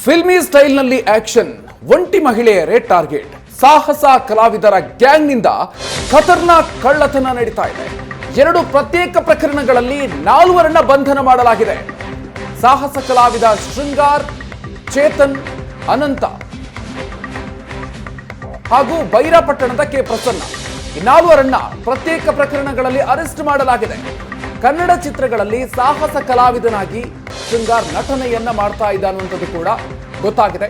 Filmy ಸ್ಟೈಲ್ನಲ್ಲಿ action, ಒಂಟಿ ಮಹಿಳೆಯರೇ target. ಸಾಹಸ ಕಲಾವಿದರ ಗ್ಯಾಂಗ್ನಿಂದ ಖತರ್ನಾಕ್ ಕಳ್ಳತನ ನಡೀತಾ ಇದೆ. 2 ಪ್ರತ್ಯೇಕ ಪ್ರಕರಣಗಳಲ್ಲಿ 4 ಬಂಧನ ಮಾಡಲಾಗಿದೆ. ಸಾಹಸ ಕಲಾವಿದ ಶೃಂಗಾರ್, ಚೇತನ್, ಅನಂತ ಹಾಗೂ ಬೈರಾಪಟ್ಟಣದ ಕೆ ಪ್ರಸನ್ನ, ಈ 4 ಪ್ರತ್ಯೇಕ ಪ್ರಕರಣಗಳಲ್ಲಿ ಅರೆಸ್ಟ್ ಮಾಡಲಾಗಿದೆ. ಕನ್ನಡ ಚಿತ್ರಗಳಲ್ಲಿ ಸಾಹಸ ಕಲಾವಿದನಾಗಿ ಶೃಂಗಾರ್ ನಟನೆಯನ್ನ ಮಾಡ್ತಾ ಇದ್ದ ಅನ್ನುವಂಥದ್ದು ಕೂಡ ಗೊತ್ತಾಗಿದೆ.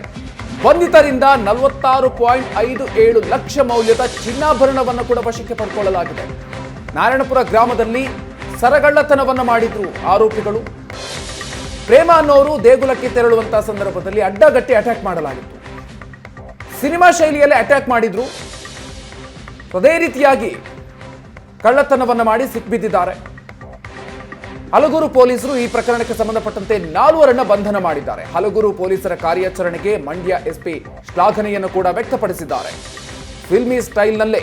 ಬಂಧಿತರಿಂದ 46.57 ಲಕ್ಷ ಮೌಲ್ಯದ ಚಿನ್ನಾಭರಣವನ್ನು ಕೂಡ ವಶಕ್ಕೆ ಪಡೆದುಕೊಳ್ಳಲಾಗಿದೆ. ನಾರಾಯಣಪುರ ಗ್ರಾಮದಲ್ಲಿ ಸರಗಳ್ಳತನವನ್ನ ಮಾಡಿದ್ರು ಆರೋಪಿಗಳು. ಪ್ರೇಮ ಅನ್ನೋರು ದೇಗುಲಕ್ಕೆ ತೆರಳುವಂತಹ ಸಂದರ್ಭದಲ್ಲಿ ಅಡ್ಡಗಟ್ಟಿ ಅಟ್ಯಾಕ್ ಮಾಡಲಾಗಿತ್ತು. ಸಿನಿಮಾ ಶೈಲಿಯಲ್ಲೇ ಅಟ್ಯಾಕ್ ಮಾಡಿದ್ರು. ಅದೇ ರೀತಿಯಾಗಿ ಕಳ್ಳತನವನ್ನ ಮಾಡಿ ಸಿಕ್ಬಿದ್ದಿದ್ದಾರೆ. ಹಲಗೂರು ಪೊಲೀಸರು ಈ ಪ್ರಕರಣಕ್ಕೆ ಸಂಬಂಧಪಟ್ಟಂತೆ 4 ಬಂಧನ ಮಾಡಿದ್ದಾರೆ. ಹಲಗೂರು ಪೊಲೀಸರ ಕಾರ್ಯಾಚರಣೆಗೆ ಮಂಡ್ಯ ಎಸ್ಪಿ ಶ್ಲಾಘನೆಯನ್ನು ಕೂಡ ವ್ಯಕ್ತಪಡಿಸಿದ್ದಾರೆ. ಫಿಲ್ಮಿ ಸ್ಟೈಲ್ನಲ್ಲೇ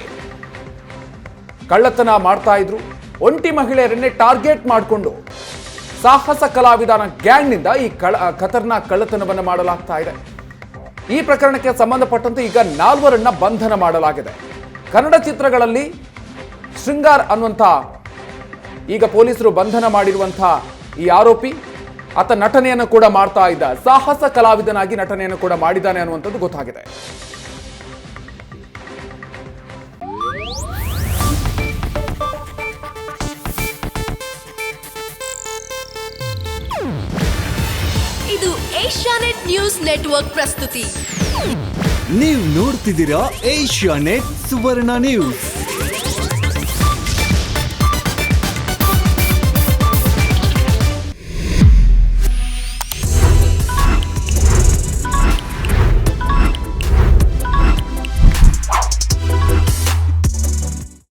ಕಳ್ಳತನ ಮಾಡ್ತಾ ಇದ್ರು. ಒಂಟಿ ಮಹಿಳೆಯರನ್ನೇ ಟಾರ್ಗೆಟ್ ಮಾಡಿಕೊಂಡು ಸಾಹಸ ಕಲಾವಿದನ ಗ್ಯಾಂಗ್ನಿಂದ ಈ ಖತರ್ನಾಕ್ ಕಳ್ಳತನವನ್ನು ಮಾಡಲಾಗ್ತಾ ಇದೆ. ಈ ಪ್ರಕರಣಕ್ಕೆ ಸಂಬಂಧಪಟ್ಟಂತೆ ಈಗ 4 ಬಂಧನ ಮಾಡಲಾಗಿದೆ. ಕನ್ನಡ ಚಿತ್ರಗಳಲ್ಲಿ ಶೃಂಗಾರ್ ಅನ್ನುವಂಥ ಈಗ ಪೊಲೀಸರು ಬಂಧನ ಮಾಡಿರುವಂತಹ ಈ ಆರೋಪಿ ಆತ ನಟನೆಯನ್ನು ಕೂಡ ಮಾಡ್ತಾ ಇದ್ದ. ಸಾಹಸ ಕಲಾವಿದನಾಗಿ ನಟನೆಯನ್ನು ಕೂಡ ಮಾಡಿದ್ದಾನೆ ಅನ್ನುವಂಥದ್ದು ಗೊತ್ತಾಗಿದೆ. ಇದು ಏಷ್ಯಾನೆಟ್ ನ್ಯೂಸ್ ನೆಟ್ವರ್ಕ್ ಪ್ರಸ್ತುತಿ. ನೀವು ನೋಡ್ತಿದ್ದೀರಾ ಏಷ್ಯಾನೆಟ್ ಸುವರ್ಣ ನ್ಯೂಸ್.